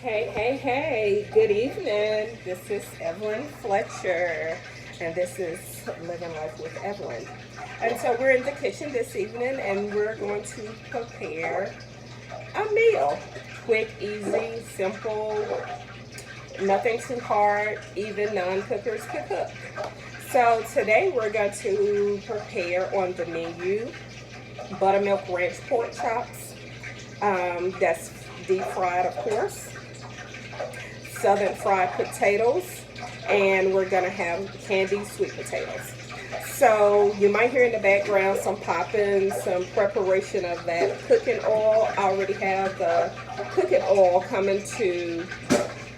Hey, good evening. This is Evelyn Fletcher, and this is Living Life with Evelyn. And so we're in the kitchen this evening, and we're going to prepare a meal. Quick, easy, simple, nothing too hard, even non-cookers can cook. So today we're going to prepare on the menu buttermilk ranch pork chops. That's deep fried, of course. Southern fried potatoes, and we're gonna have candied sweet potatoes. So you might hear in the background some popping, some preparation of that cooking oil. I already have the cooking oil coming to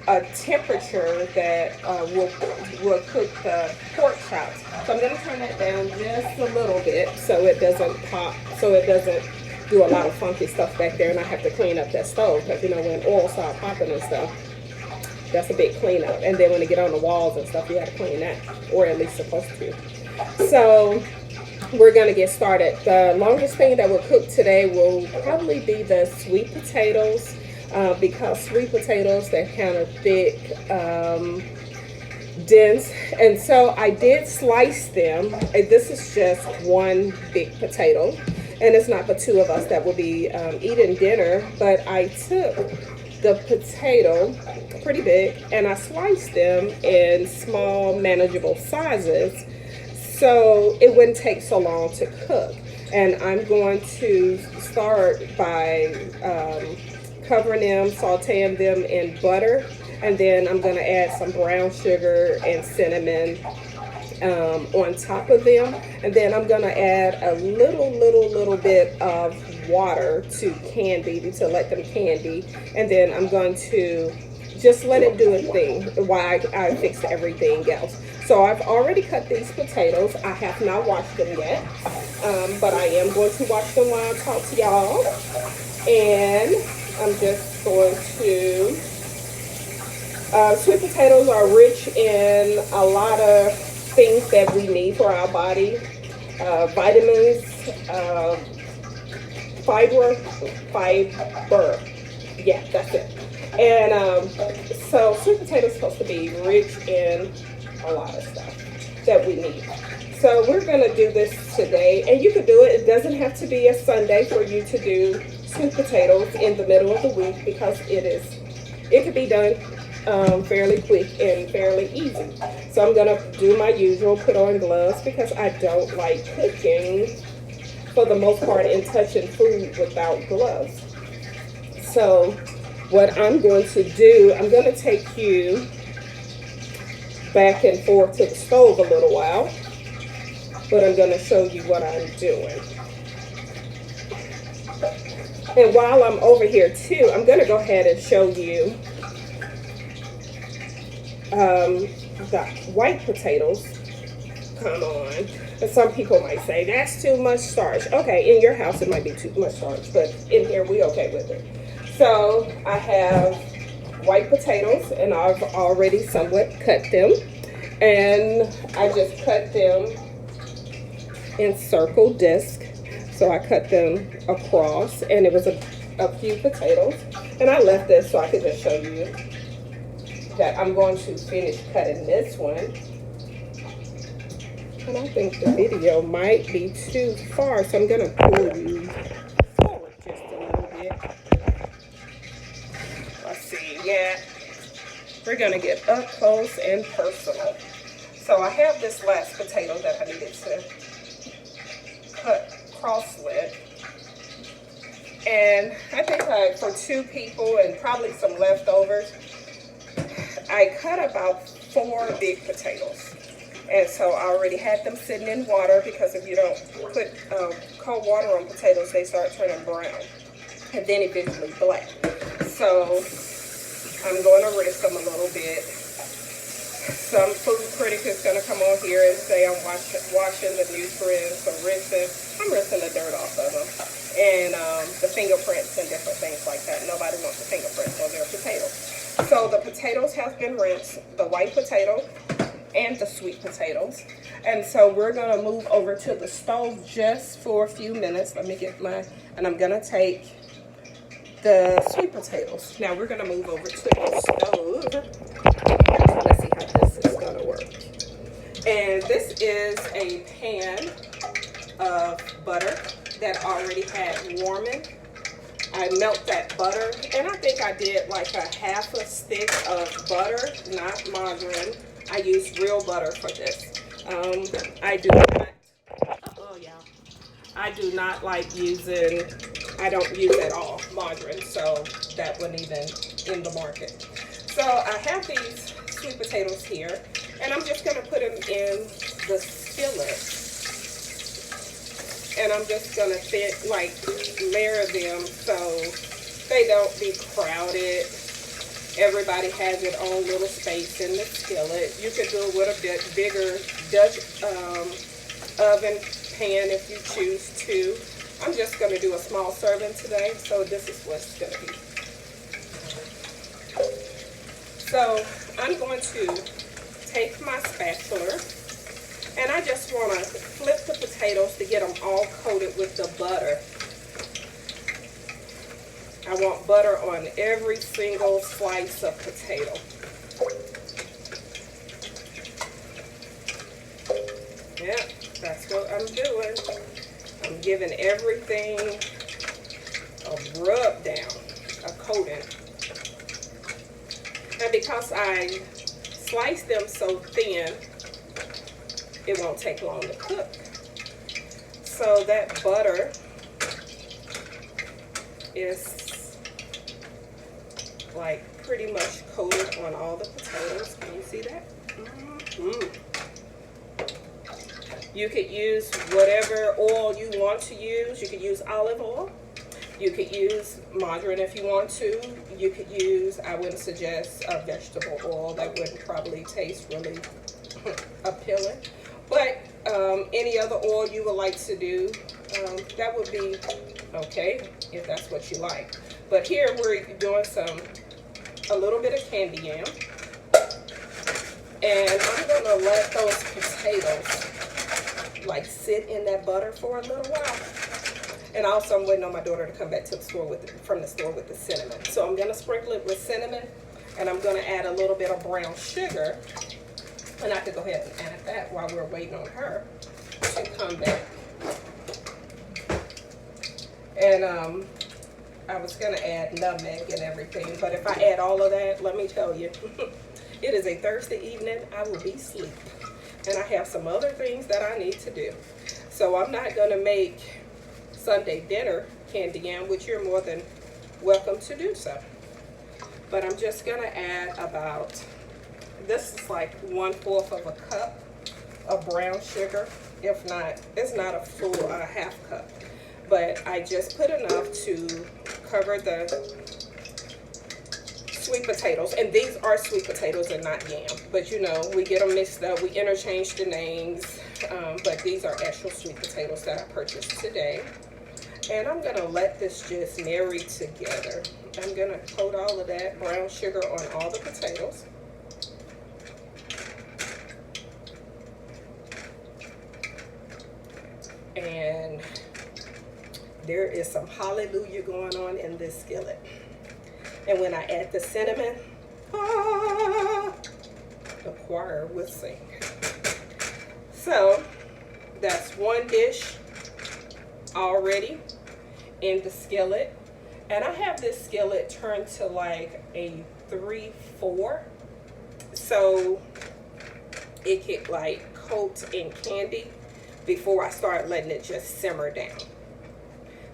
a temperature that will cook the pork chops. So I'm gonna turn that down just a little bit so it doesn't pop, so it doesn't do a lot of funky stuff back there, and I have to clean up that stove because you know when oil starts popping and stuff, that's a big cleanup. And then when they get on the walls and stuff, you have to clean that, or at least supposed to. So we're gonna get started. The longest thing that will cook today will probably be the sweet potatoes, because sweet potatoes, they're kind of thick, dense, and so I did slice them. This is just one big potato, and it's not but two of us that will be eating dinner, but I took the potato, pretty big, and I sliced them in small, manageable sizes so it wouldn't take so long to cook. And I'm going to start by covering them, sauteing them in butter, and then I'm going to add some brown sugar and cinnamon on top of them, and then I'm gonna add a little bit of water to candy, to let them candy, and then I'm going to just let it do its thing while I fix everything else. So I've already cut these potatoes. I have not washed them yet, but I am going to wash them while I talk to y'all. And I'm just going to sweet potatoes are rich in a lot of things that we need for our body, vitamins, fiber, yeah, that's it. And so sweet potatoes supposed to be rich in a lot of stuff that we need. So we're gonna do this today, and you can do it. It doesn't have to be a Sunday for you to do sweet potatoes in the middle of the week, because it can be done fairly quick and fairly easy. So I'm gonna do my usual, put on gloves, because I don't like cooking for the most part and touching food without gloves. So what I'm going to do, I'm going to take you back and forth to the stove a little while, but I'm going to show you what I'm doing. And while I'm over here too, I'm going to go ahead and show you the white potatoes. Come on. And some people might say that's too much starch. Okay, in your house it might be too much starch, but in here we okay with it. So I have white potatoes, and I've already somewhat cut them, and I just cut them in circle disc. So I cut them across, and it was a few potatoes, and I left this so I could just show you that I'm going to finish cutting this one. And I think the video might be too far, so I'm going to pull you forward just a little bit. Let's see, yeah. We're going to get up close and personal. So I have this last potato that I needed to cut cross-slit. And I think for two people and probably some leftovers, I cut about 4 big potatoes. And so I already had them sitting in water, because if you don't put cold water on potatoes, they start turning brown and then eventually black. So I'm going to rinse them a little bit. Some food critic is going to come on here and say I'm washing the nutrients or rinsing. I'm rinsing the dirt off of them, and the fingerprints and different things like that. Nobody wants the fingerprints on their potatoes. So the potatoes have been rinsed, the white potato and the sweet potatoes. And so we're going to move over to the stove just for a few minutes. Let me get and I'm going to take the sweet potatoes. Now we're gonna move over to the stove. Let's see how this is gonna work. And this is a pan of butter that I already had warming. I melt that butter, and I think I did like a half a stick of butter, not margarine. I use real butter for this. I do not, I do not like using, I don't use at all margarine, so that wasn't even in the market. So I have these sweet potatoes here, and I'm just gonna put them in the skillet. And I'm just gonna layer them so they don't be crowded. Everybody has their own little space in the skillet. You could do it with a bit bigger Dutch oven pan if you choose to. I'm just gonna do a small serving today, so this is what it's gonna be. So I'm going to take my spatula, and I just want to flip the potatoes to get them all coated with the butter. I want butter on every single slice of potato. Yeah, that's what I'm doing. I'm giving everything a rub down, a coating. And because I slice them so thin, it won't take long to cook. So that butter is like pretty much coated on all the potatoes. Can you see that? You could use whatever oil you want to use. You could use olive oil. You could use margarine if you want to. You could use, I wouldn't suggest a vegetable oil. That wouldn't probably taste really appealing. But any other oil you would like to do, that would be okay if that's what you like. But here we're doing a little bit of candy yam. And I'm gonna let those potatoes like sit in that butter for a little while. And also I'm waiting on my daughter to come back to the store from the store with the cinnamon. So I'm gonna sprinkle it with cinnamon, and I'm gonna add a little bit of brown sugar. And I could go ahead and add that while we're waiting on her to come back. And I was gonna add nutmeg and everything, but if I add all of that, let me tell you, it is a Thursday evening, I will be asleep. And I have some other things that I need to do. So I'm not gonna make Sunday dinner candy yam, which you're more than welcome to do so. But I'm just gonna add about, this is like 1/4 of a cup of brown sugar. If not, it's not a full half cup. But I just put enough to cover the sweet potatoes. And these are sweet potatoes and not yam. But you know, we get them mixed up. We interchange the names. But these are actual sweet potatoes that I purchased today. And I'm gonna let this just marry together. I'm gonna coat all of that brown sugar on all the potatoes. And there is some hallelujah going on in this skillet. And when I add the cinnamon, the choir will sing. So that's one dish already in the skillet. And I have this skillet turned to like a 3/4. So it could like coat in candy before I start letting it just simmer down.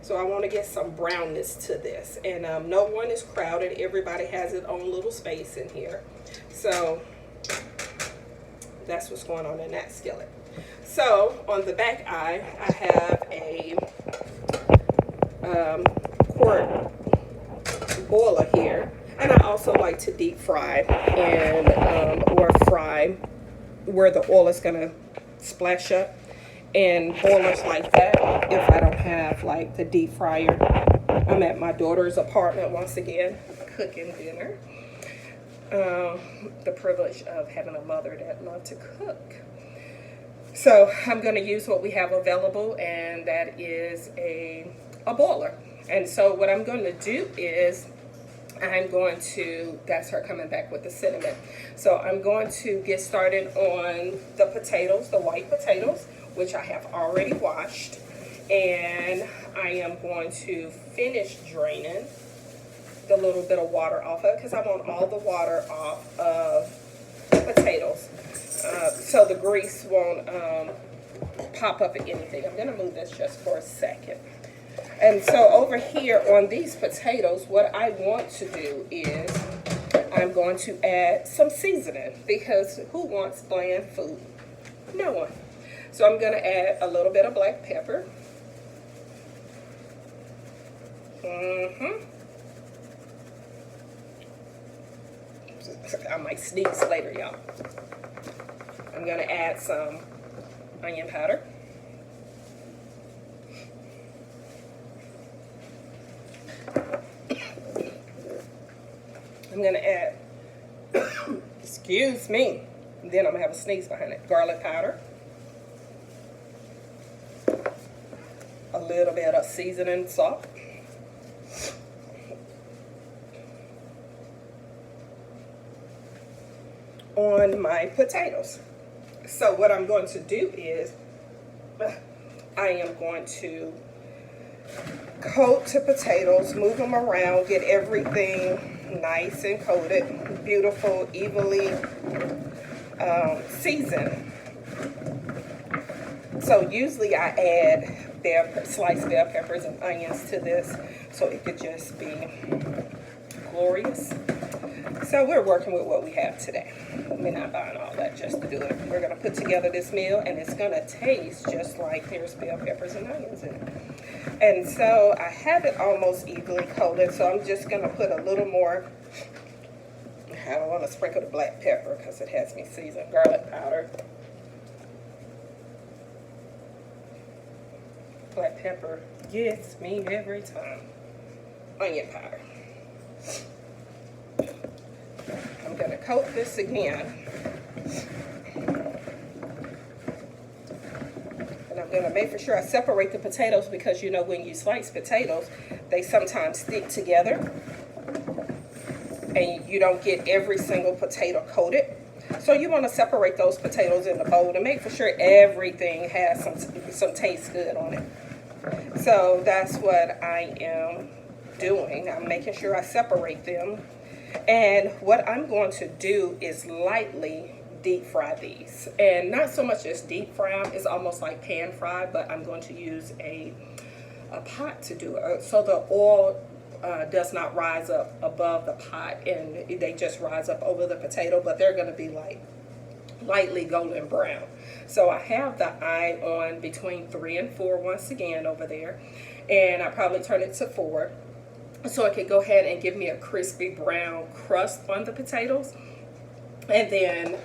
So I want to get some brownness to this. And no one is crowded. Everybody has its own little space in here. So that's what's going on in that skillet. So on the back eye, I have a quart boiler here. And I also like to deep fry and or fry where the oil is going to splash up. And boilers like that, if I don't have like the deep fryer. I'm at my daughter's apartment once again, cooking dinner. The privilege of having a mother that loves to cook. So I'm going to use what we have available, and that is a boiler. And so what I'm going to do is I'm going to, that's her coming back with the cinnamon. So I'm going to get started on the potatoes, the white potatoes, which I have already washed. And I am going to finish draining the little bit of water off of it because I want all the water off of the potatoes so the grease won't pop up at anything. I'm going to move this just for a second. And so over here on these potatoes, what I want to do is I'm going to add some seasoning because who wants bland food? No one. So I'm going to add a little bit of black pepper. I might sneeze later, y'all. I'm going to add some onion powder. I'm going to add, excuse me, then I'm going to have a sneeze behind it, garlic powder. A little bit of seasoning salt. On my potatoes. So what I'm going to do is I am going to coat the potatoes, move them around, get everything nice and coated, beautiful, evenly seasoned. So usually I add sliced bell peppers and onions to this so it could just be glorious. So we're working with what we have today. We're not buying all that just to do it. We're going to put together this meal and it's going to taste just like there's bell peppers and onions in it. And so I have it almost evenly coated, so I'm just going to put a little more. I don't want to sprinkle the black pepper because it has me seasoned. Garlic powder. Black pepper gets me every time. Onion powder. I'm going to coat this again. And I'm going to make for sure I separate the potatoes because, you know, when you slice potatoes, they sometimes stick together. And you don't get every single potato coated. So you want to separate those potatoes in the bowl to make for sure everything has some taste good on it. So that's what I am doing. I'm making sure I separate them. And what I'm going to do is lightly deep fry these. And not so much as deep fry them, it's almost like pan fry, but I'm going to use a pot to do it. So the oil does not rise up above the pot and they just rise up over the potato, but they're going to be like lightly golden brown. So I have the eye on between 3 and 4 once again over there. And I probably turn it to 4. So it can go ahead and give me a crispy brown crust on the potatoes. And then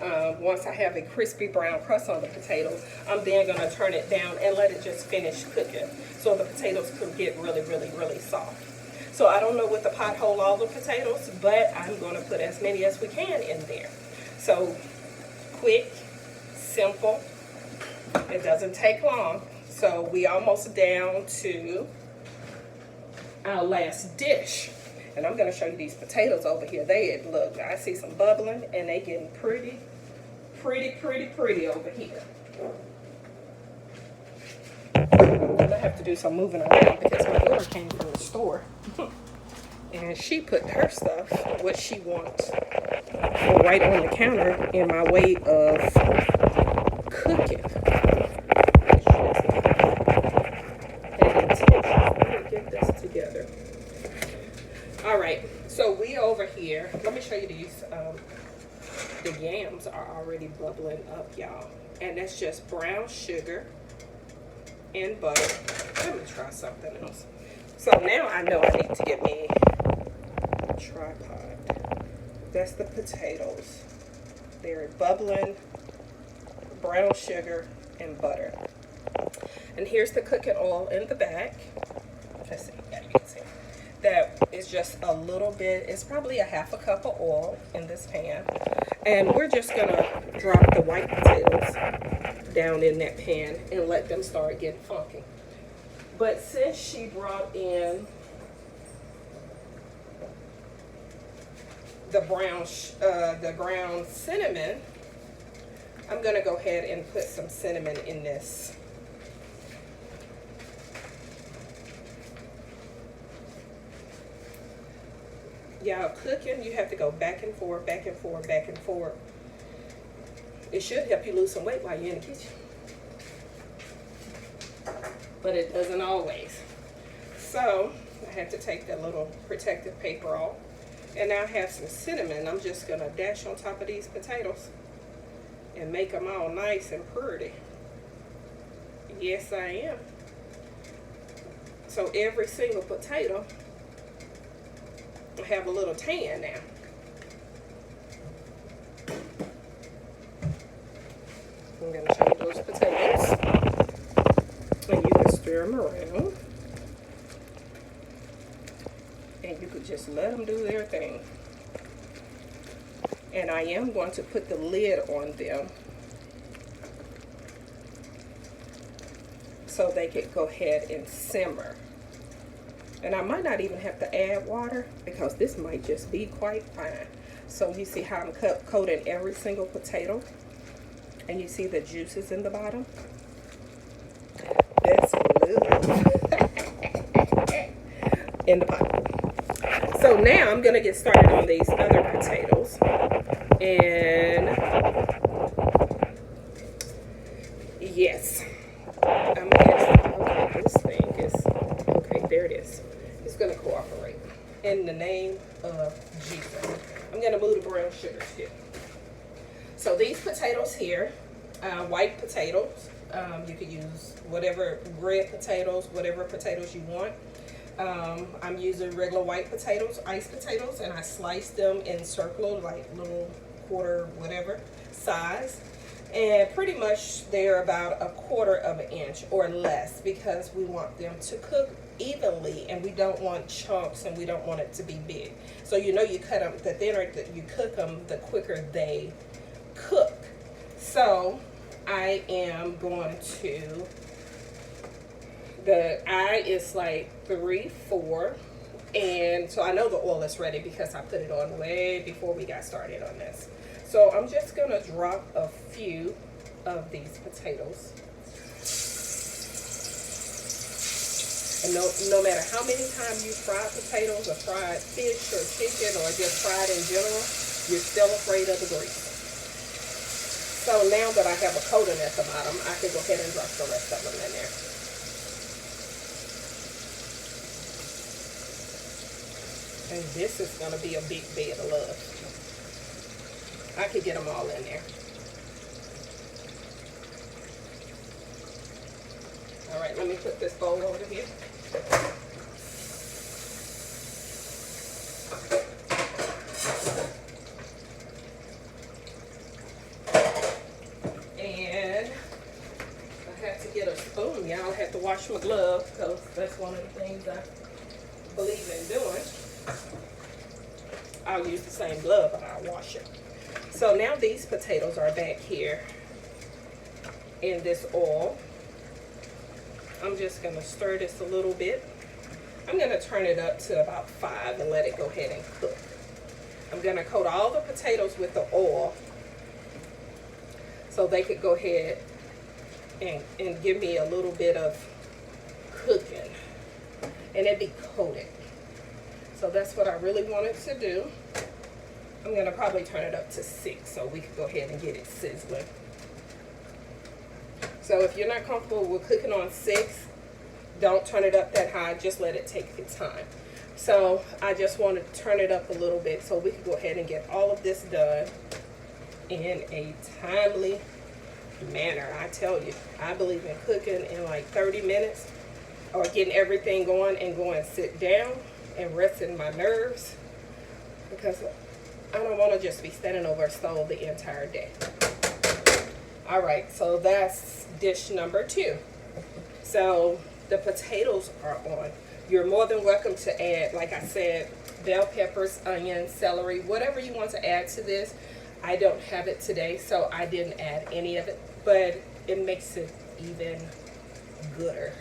once I have a crispy brown crust on the potatoes, I'm then going to turn it down and let it just finish cooking. So the potatoes could get really, really, really soft. So I don't know what the pot hold all the potatoes, but I'm going to put as many as we can in there. So quick, simple, it doesn't take long. So we almost down to our last dish. And I'm going to show you these potatoes over here. They look, I see some bubbling and they getting pretty over here. I'm going to have to do some moving around because my daughter came from the store. And she put her stuff, what she wants, right on the counter in my way of cooking. Let me get this together. All right, so we over here, let me show you these. The yams are already bubbling up, y'all. And that's just brown sugar and butter. Let me try something else. So now I know I need to get me a tripod. That's the potatoes. They're bubbling, brown sugar and butter. And here's the cooking oil in the back. Let's see, yeah, you can see. That is just a little bit, it's probably a half a cup of oil in this pan. And we're just gonna drop the white potatoes down in that pan and let them start getting funky. But since she brought in the the ground cinnamon, I'm gonna go ahead and put some cinnamon in this. Y'all, cooking, you have to go back and forth, back and forth, back and forth. It should help you lose some weight while you're in the kitchen, but it doesn't always. So I had to take that little protective paper off, and now I have some cinnamon. I'm just gonna dash on top of these potatoes and make them all nice and pretty. Yes, I am. So every single potato have a little tan now. I'm going to change those potatoes, and you can stir them around, and you could just let them do their thing. And I am going to put the lid on them so they could go ahead and simmer. And I might not even have to add water because this might just be quite fine. So you see how I'm coating every single potato, and you see the juices in the bottom? That's good. In the pot. So now I'm gonna get started on these other potatoes. And yes, I'm guessing, okay, this thing is, okay, there it is. It's gonna cooperate. In the name of Jesus. I'm gonna move the brown sugar here. So these potatoes here, white potatoes, you could use whatever, red potatoes, whatever potatoes you want. I'm using regular white potatoes, iced potatoes, and I sliced them in circular, like little quarter, whatever size. And pretty much they're about 1/4 of an inch or less because we want them to cook evenly, and we don't want chunks, and we don't want it to be big. So you know, you cut them, the thinner that you cook them, the quicker they cook. So I am going to, the eye is like 3-4, and so I know the oil is ready because I put it on way before we got started on this. So I'm just gonna drop a few of these potatoes. And no matter how many times you fry potatoes or fried fish or chicken or just fried in general, you're still afraid of the grease. So now that I have a coating at the bottom, I can go ahead and drop the rest of them in there. And this is gonna be a big bed of love. I could get them all in there. All right, let me put this bowl over here. And I have to get a spoon. Y'all have to wash my glove because that's one of the things I believe in doing. I'll use the same glove, but I'll wash it. So now these potatoes are back here in this oil. I'm just going to stir this a little bit. I'm going to turn it up to about 5 and let it go ahead and cook. I'm going to coat all the potatoes with the oil so they could go ahead and give me a little bit of cooking. And it'd be coated. So that's what I really wanted to do. I'm going to probably turn it up to 6 so we can go ahead and get it sizzling. So if you're not comfortable with cooking on 6, don't turn it up that high. Just let it take its time. So I just want to turn it up a little bit so we can go ahead and get all of this done in a timely manner. I tell you, I believe in cooking in like 30 minutes or getting everything going and going sit down and resting my nerves because I don't want to just be standing over a stove the entire day. All right, so that's dish number 2. So the potatoes are on. You're more than welcome to add, like I said, bell peppers, onions, celery, whatever you want to add to this. I don't have it today, so I didn't add any of it, but it makes it even gooder.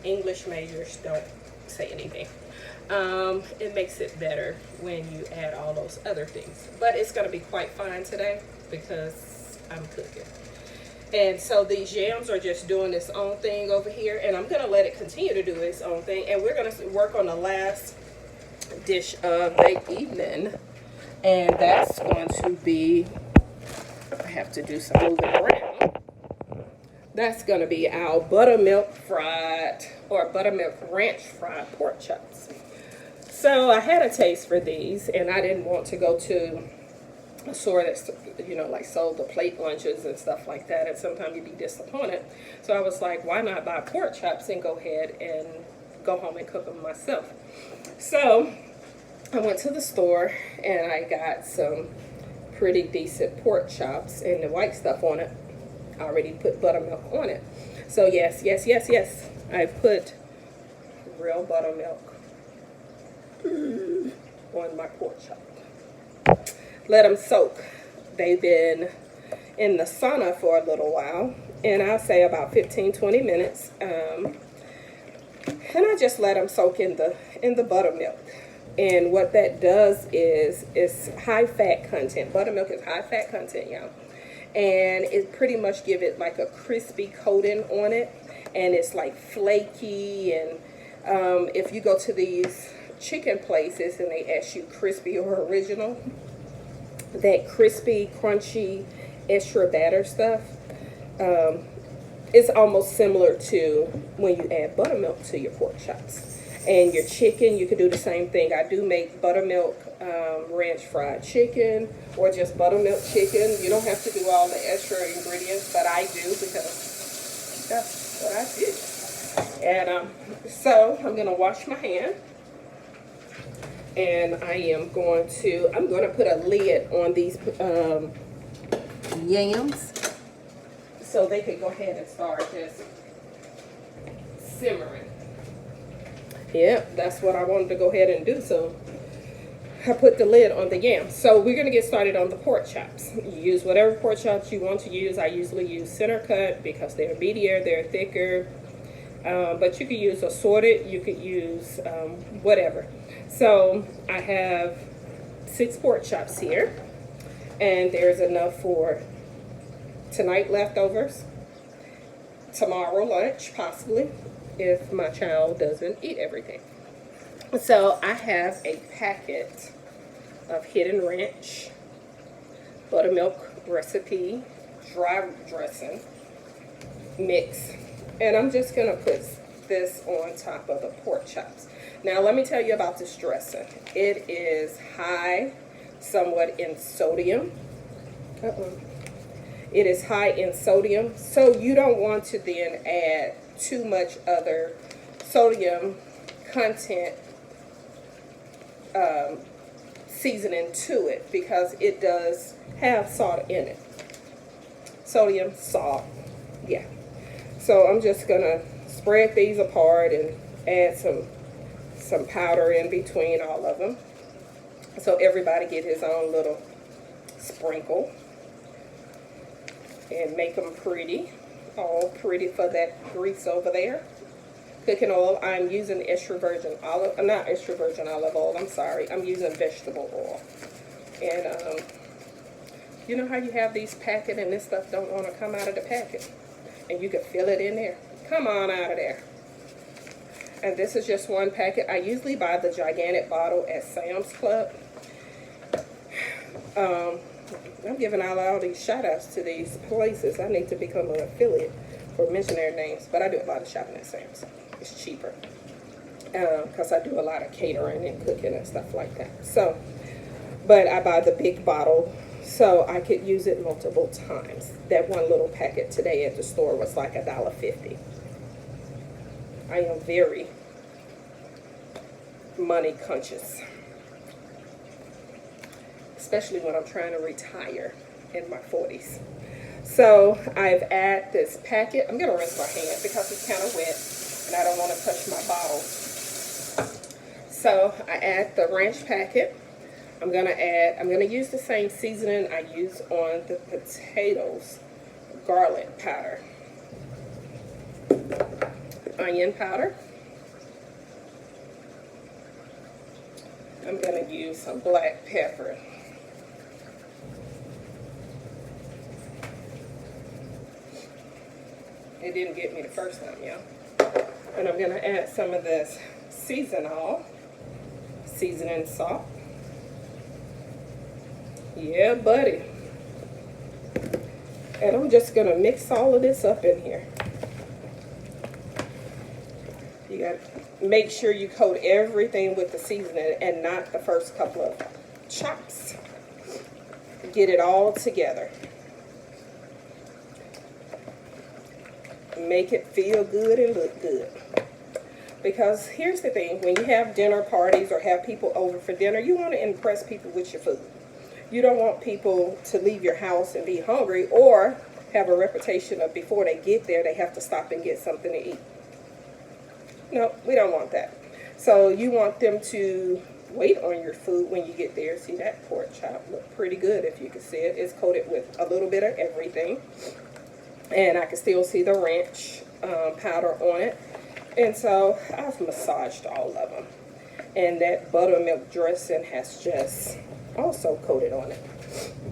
English majors don't say anything. It makes it better when you add all those other things. But it's going to be quite fine today because I'm cooking. And so these yams are just doing its own thing over here, and I'm going to let it continue to do its own thing. And we're going to work on the last dish of the evening, and that's going to be, I have to do some moving around. That's going to be our buttermilk fried, or buttermilk ranch fried pork chops. So I had a taste for these, and I didn't want to go to a store that's, you know, like sold the plate lunches and stuff like that, and sometimes you'd be disappointed. So I was like, why not buy pork chops and go ahead and go home and cook them myself? So I went to the store and I got some pretty decent pork chops, and the white stuff on it, I already put buttermilk on it. So yes, I put real buttermilk on my pork chop. Let them soak. They've been in the sauna for a little while, and I'll say about 15-20 minutes. And I just let them soak in the buttermilk. And what that does is it's high fat content. Buttermilk is high fat content, y'all. And it pretty much give it like a crispy coating on it, and it's like flaky. And if you go to these chicken places and they ask you crispy or original, that crispy, crunchy, extra batter stuff, it's almost similar to when you add buttermilk to your pork chops. And your chicken, you can do the same thing. I do make buttermilk ranch fried chicken, or just buttermilk chicken. You don't have to do all the extra ingredients, but I do because that's what I do. And so I'm gonna wash my hand. And I'm going to put a lid on these yams so they can go ahead and start just simmering. Yep, that's what I wanted to go ahead and do. So I put the lid on the yams. So we're going to get started on the pork chops. You use whatever pork chops you want to use. I usually use center cut because they're meatier, they're thicker. But you could use assorted, you could use whatever. So I have 6 pork chops here, and there's enough for tonight leftovers, tomorrow lunch possibly, if my child doesn't eat everything. So I have a packet of Hidden Ranch buttermilk recipe dry dressing mix. And I'm just going to put this on top of the pork chops. Now, let me tell you about this dressing. It is high somewhat in sodium. It is high in sodium, so you don't want to then add too much other sodium content seasoning to it, because it does have salt in it. Sodium, salt, yeah. So I'm just gonna spread these apart and add some powder in between all of them, so everybody get his own little sprinkle, and make them pretty, all pretty for that grease over there. Cooking oil, I'm using extra virgin olive, not extra virgin olive oil, I'm sorry, I'm using vegetable oil. And you know how you have these packet and this stuff don't want to come out of the packet, and you can feel it in there. Come on out of there. And this is just one packet. I usually buy the gigantic bottle at Sam's Club. I'm giving out all these shout outs to these places. I need to become an affiliate for missionary names, but I do a lot of shopping at Sam's. It's cheaper because I do a lot of catering and cooking and stuff like that. So, but I buy the big bottle so I could use it multiple times. That one little packet today at the store was like $1.50. I am very money conscious, especially when I'm trying to retire in my 40s. So I've added this packet. I'm going to rinse my hand because it's kind of wet and I don't want to touch my bottle. So I add the ranch packet. I'm going to use the same seasoning I use on the potatoes. Garlic powder, onion powder, I'm going to use some black pepper. It didn't get me the first time, y'all. And I'm going to add some of this seasoning salt. Yeah, buddy. And I'm just going to mix all of this up in here. You got to make sure you coat everything with the seasoning and not the first couple of chops. Get it all together. Make it feel good and look good. Because here's the thing, when you have dinner parties or have people over for dinner, you want to impress people with your food. You don't want people to leave your house and be hungry or have a reputation of before they get there, they have to stop and get something to eat. No, we don't want that. So you want them to wait on your food when you get there. See, that pork chop look pretty good if you can see it. It's coated with a little bit of everything. And I can still see the ranch powder on it. And so I've massaged all of them. And that buttermilk dressing has just also coated on it.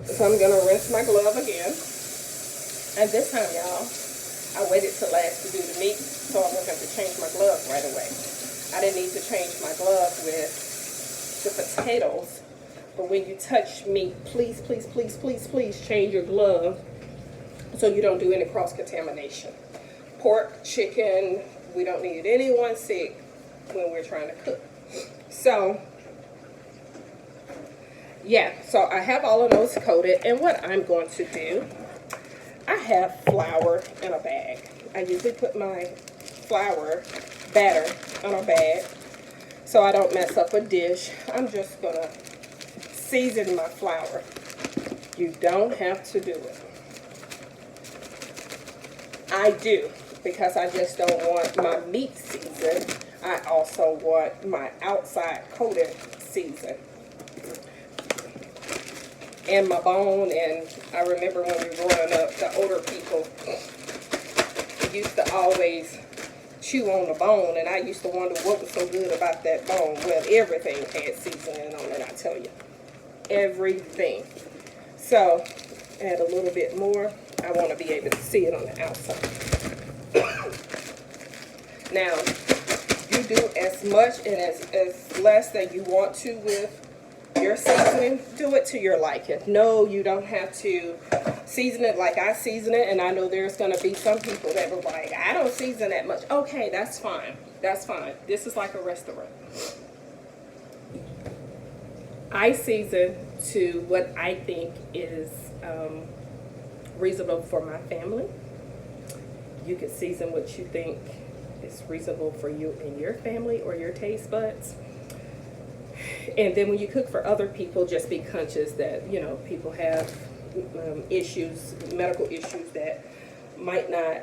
So I'm going to rinse my glove again. And this time, y'all, I waited till last to do the meat, so I wasn't going to change my glove right away. I didn't need to change my glove with the potatoes. But when you touch meat, please, please, please, please, please change your glove so you don't do any cross-contamination. Pork, chicken, we don't need anyone sick when we're trying to cook. So, yeah, so I have all of those coated. And what I'm going to do, I have flour in a bag. I usually put my flour batter in a bag so I don't mess up a dish. I'm just going to season my flour. You don't have to do it. I do, because I just don't want my meat seasoned. I also want my outside coated seasoned. And my bone, and I remember when we were growing up, the older people used to always chew on the bone, and I used to wonder what was so good about that bone. Well, everything had seasoning on it, I tell you. Everything. So, add a little bit more. I want to be able to see it on the outside. Now, you do as much and as less that you want to with your seasoning. Do it to your liking. No, you don't have to season it like I season it. And I know there's going to be some people that are like, I don't season that much. Okay, that's fine. That's fine. This is like a restaurant. I season to what I think is reasonable for my family. You can season what you think is reasonable for you and your family or your taste buds. And then when you cook for other people, just be conscious that, you know, people have issues, medical issues that might not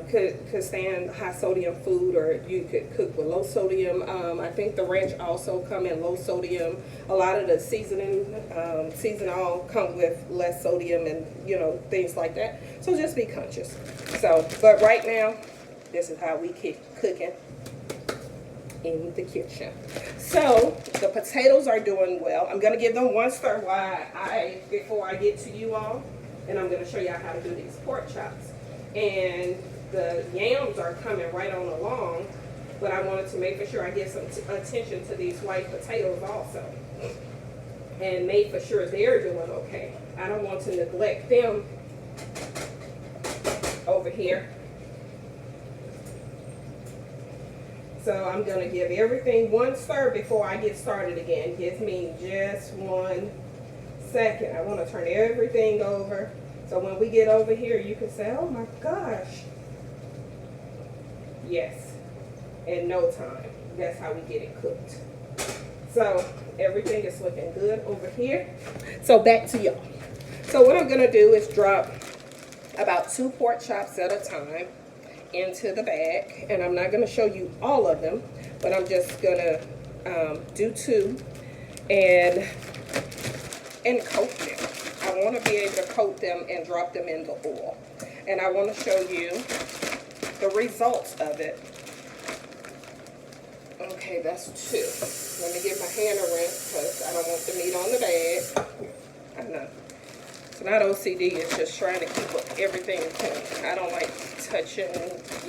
could stand high sodium food, or you could cook with low sodium. I think the ranch also come in low sodium. A lot of the seasoning all come with less sodium and, you know, things like that. So just be conscious. So, but right now, this is how we keep cooking in the kitchen. So the potatoes are doing well. I'm gonna give them one stir before I get to you all, and I'm gonna show you how to do these pork chops. And the yams are coming right on along, but I wanted to make for sure I get some attention to these white potatoes also, and make for sure they're doing okay. I don't want to neglect them over here. So I'm going to give everything one stir before I get started again. Give me just 1 second. I want to turn everything over. So when we get over here, you can say, oh my gosh. Yes, in no time. That's how we get it cooked. So everything is looking good over here. So back to y'all. So what I'm going to do is drop about 2 pork chops at a time into the bag. And I'm not going to show you all of them, but I'm just going to do 2 and coat them. I want to be able to coat them and drop them in the oil. And I want to show you the results of it. Okay. Okay, that's 2. Let me give my hand a rinse because I don't want the meat on the bag. I know. It's not OCD, it's just trying to keep everything clean. I don't like touching,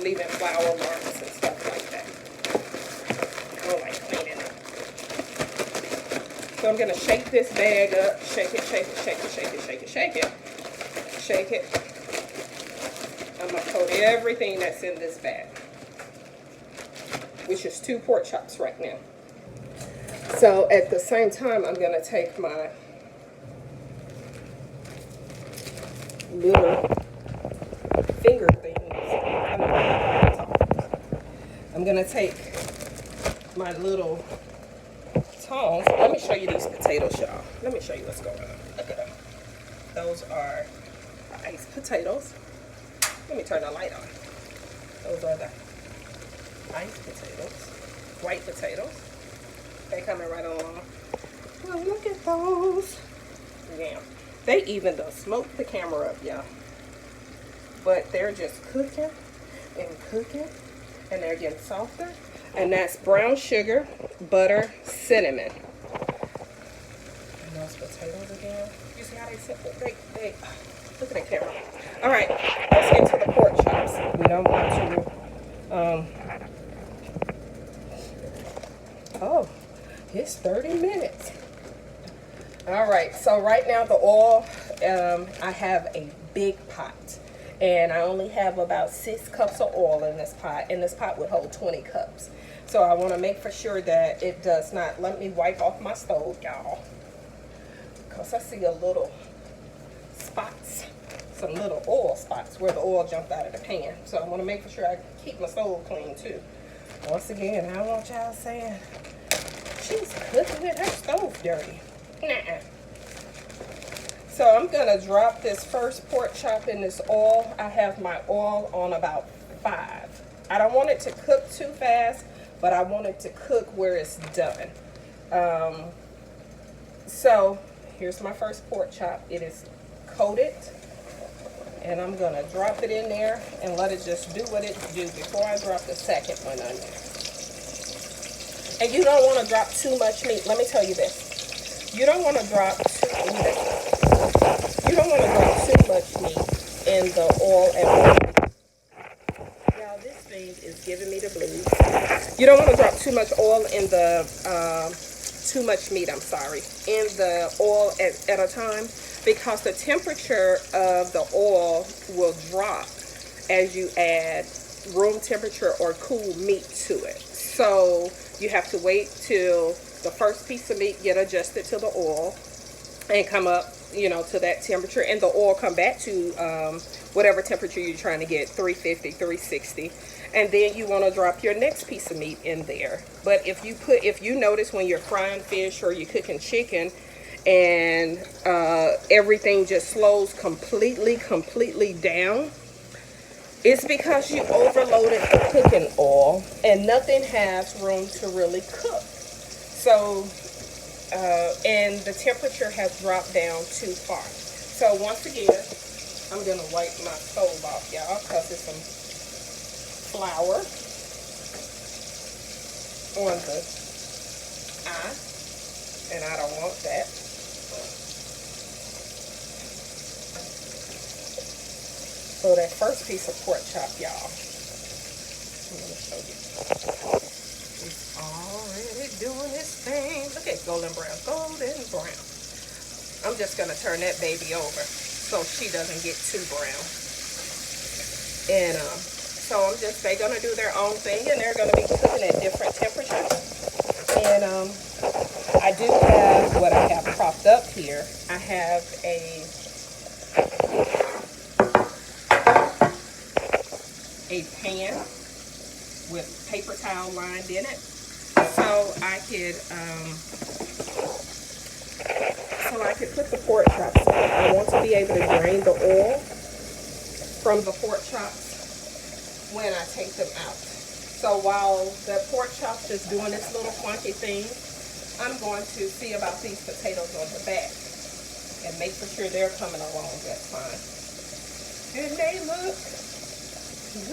leaving flour marks and stuff like that. I don't like cleaning it. So I'm going to shake this bag up. Shake it, shake it, shake it, shake it, shake it, shake it. Shake it. I'm going to coat everything that's in this bag, which is 2 pork chops right now. So at the same time, I'm going to take my little finger things. I'm going to take my little tongs. Let me show you these potatoes, y'all. Let me show you what's going on. Look at them. Those are iced potatoes. Let me turn the light on. Those are the iced potatoes. White potatoes. They coming right along. Well, look at those. Yeah. They even done smoked the camera up, y'all. But they're just cooking and cooking. And they're getting softer. And that's brown sugar, butter, cinnamon. And those potatoes again. You see how they sit? They look at the camera. All right, let's get to the pork chops. We don't want to. Oh, it's 30 minutes. All right, so right now the oil, I have a big pot. And I only have about 6 cups of oil in this pot. And this pot would hold 20 cups. So I want to make for sure that it does not. Let me wipe off my stove, y'all. Because I see a little spots. Some little oil spots where the oil jumped out of the pan. So I want to make for sure I keep my stove clean too. Once again, I don't want y'all saying she's cooking with her stove dirty. Nah. So I'm going to drop this first pork chop in this oil. I have my oil on about 5. I don't want it to cook too fast, but I want it to cook where it's done. So here's my first pork chop. It is coated. And I'm going to drop it in there and let it just do what it do before I drop the second one on there. And you don't want to drop too much meat. Let me tell you this. You don't want to drop too much meat in the oil at once. Now this thing is giving me the blues. You don't want to drop too much oil in the, too much meat, I'm sorry, in the oil at a time, because the temperature of the oil will drop as you add room temperature or cool meat to it. So you have to wait till the first piece of meat get adjusted to the oil and come up, you know, to that temperature, and the oil come back to whatever temperature you're trying to get, 350, 360, and then you want to drop your next piece of meat in there. But if you notice when you're frying fish or you're cooking chicken and everything just slows completely down, it's because you overloaded the cooking oil and nothing has room to really cook. So and the temperature has dropped down too far. So once again, I'm going to wipe my stove off, y'all, because there's some flour on the eye, and I don't want that. So that first piece of pork chop, y'all, I'm going to show you. It's already doing its thing. Look at golden brown, golden brown. I'm just going to turn that baby over so she doesn't get too brown. And so they're going to do their own thing, and they're going to be cooking at different temperatures. And I do have what I have propped up here. I have a pan with paper towel lined in it, so I could put the pork chops in. I want to be able to drain the oil from the pork chops when I take them out. So while the pork chops is doing its little funky thing, I'm going to see about these potatoes on the back and make for sure they're coming along just fine. And they look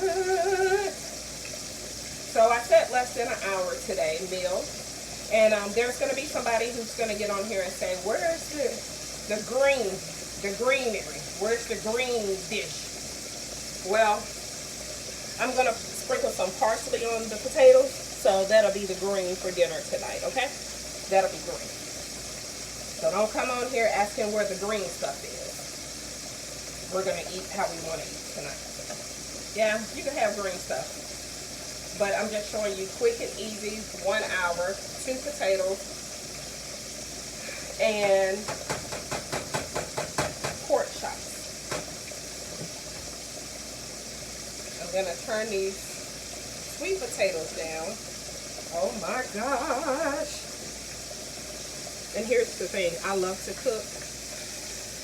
good. So I said less than an hour today, meal. And there's going to be somebody who's going to get on here and say, where's the greenery? Where's the green dish? Well, I'm going to sprinkle some parsley on the potatoes, so that'll be the green for dinner tonight, okay? That'll be green. So don't come on here asking where the green stuff is. We're going to eat how we want to eat tonight. Yeah, you can have green stuff. But I'm just showing you quick and easy, 1 hour, 2 potatoes, and pork chops. I'm going to turn these sweet potatoes down. Oh my gosh. And here's the thing, I love to cook,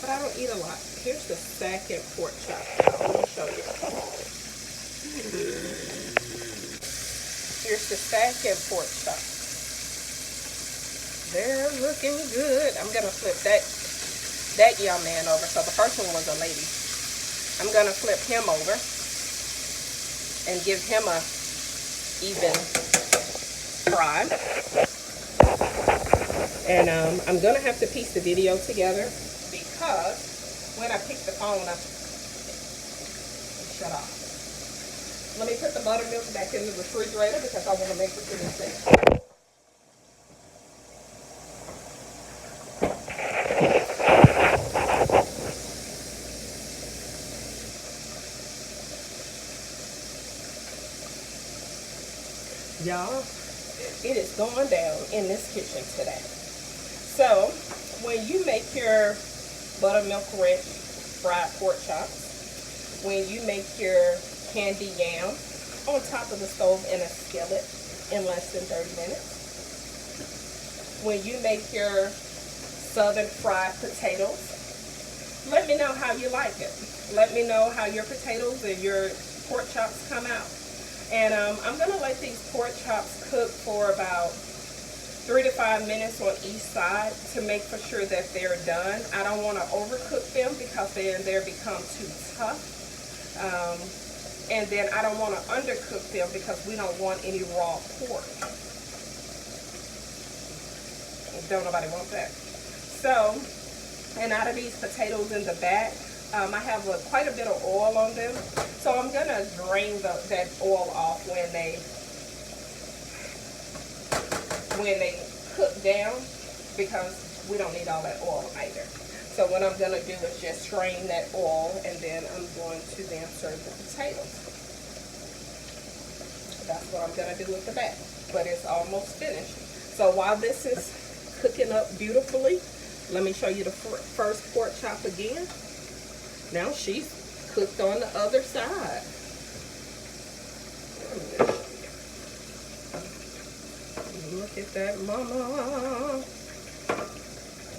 but I don't eat a lot. Here's the second pork chop. Let me show you. Here's the second pork chop. They're looking good. I'm gonna flip that young man over. So the first one was a lady. I'm gonna flip him over and give him a even fry. And I'm gonna have to piece the video together because when I pick the phone up, shut off. Let me put the buttermilk back in the refrigerator because I want to make it to this thing. Y'all, it is going down in this kitchen today. So, when you make your buttermilk rich fried pork chops, when you make your candied yam on top of the stove in a skillet in less than 30 minutes, when you make your southern fried potatoes, let me know how you like it. Let me know how your potatoes and your pork chops come out. And I'm going to let these pork chops cook for about 3 to 5 minutes on each side to make for sure that they're done. I don't want to overcook them because then they become too tough. And then I don't want to undercook them because we don't want any raw pork. Don't nobody want that. So, and out of these potatoes in the back, I have quite a bit of oil on them. So I'm going to drain that oil off when they cook down because we don't need all that oil either. So what I'm going to do is just strain that oil and then I'm going to then serve the potatoes. That's what I'm going to do with the back. But it's almost finished. So while this is cooking up beautifully, let me show you the first pork chop again. Now she's cooked on the other side. Look at that mama.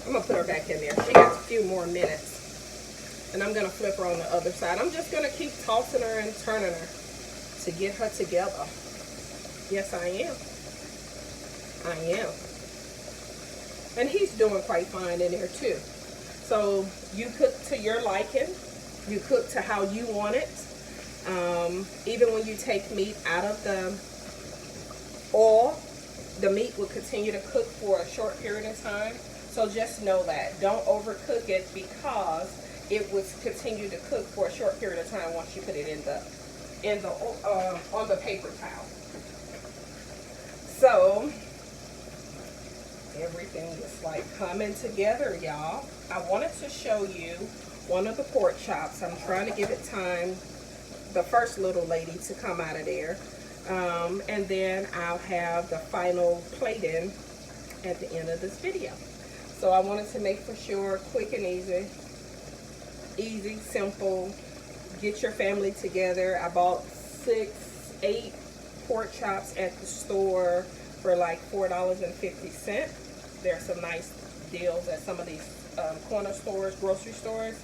I'm going to put her back in there. She has a few more minutes. And I'm going to flip her on the other side. I'm just going to keep tossing her and turning her to get her together. Yes, I am. I am. And he's doing quite fine in there too. So you cook to your liking. You cook to how you want it. Even when you take meat out of the oil, the meat will continue to cook for a short period of time. So just know that. Don't overcook it because it will continue to cook for a short period of time once you put it on the paper towel. So everything is like coming together, y'all. I wanted to show you one of the pork chops. I'm trying to give it time, the first little lady to come out of there. And then I'll have the final plating at the end of this video. So I wanted to make for sure, quick and easy, simple, get your family together. I bought 8 pork chops at the store for like $4.50. There's some nice deals at some of these corner stores, grocery stores.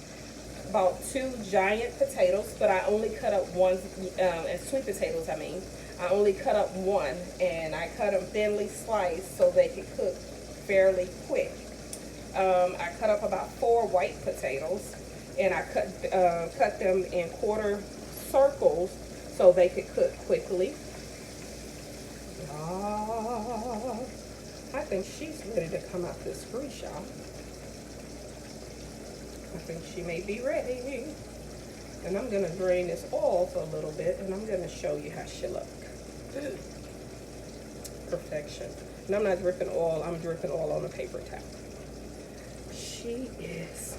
Bought 2 giant potatoes, but I only cut up one, and sweet potatoes I mean. I only cut up one, and I cut them thinly sliced so they could cook fairly quick. I cut up about 4 white potatoes, and I cut them in quarter circles so they could cook quickly. think she's ready to come out this grease, y'all. I think she may be ready. And I'm gonna drain this off a little bit, and I'm gonna show you how she look. Perfection. And I'm not dripping oil, I'm dripping oil on a paper towel. She is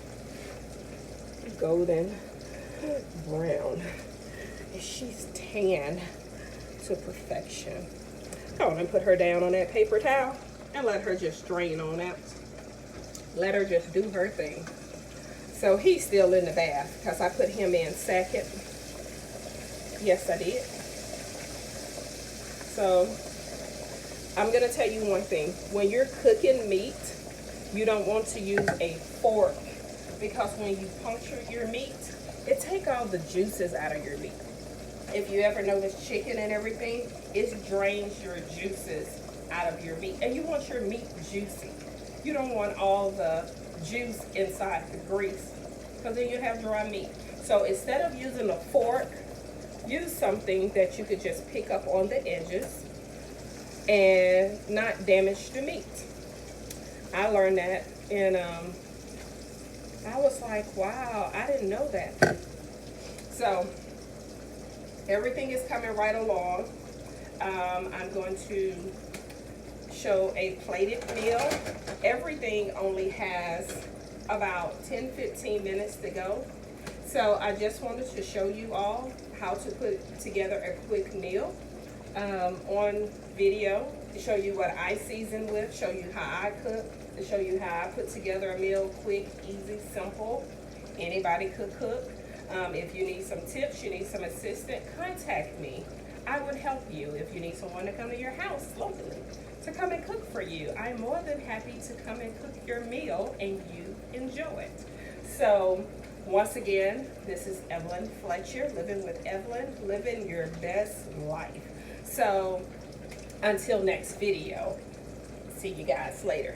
golden brown. And she's tan to perfection. Go on and put her down on that paper towel and let her just drain on out. Let her just do her thing. So he's still in the bath because I put him in second. Yes, I did. So I'm going to tell you one thing. When you're cooking meat, you don't want to use a fork, because when you puncture your meat, it takes all the juices out of your meat. If you ever notice chicken and everything, it drains your juices out of your meat. And you want your meat juicy. You don't want all the juice inside the grease, because then you have dry meat. So instead of using a fork, use something that you could just pick up on the edges and not damage the meat. I learned that, and I was like, wow, I didn't know that. So everything is coming right along. I'm going to show a plated meal. Everything only has about 10-15 minutes to go. So I just wanted to show you all how to put together a quick meal on video, to show you what I season with, show you how I cook, to show you how I put together a meal quick, easy, simple. Anybody could cook. If you need some tips, you need some assistance, contact me. I would help you. If you need someone to come to your house locally to come and cook for you, I'm more than happy to come and cook your meal and you enjoy it. So once again, this is Evelyn Fletcher, living with Evelyn, living your best life. So until next video, see you guys later.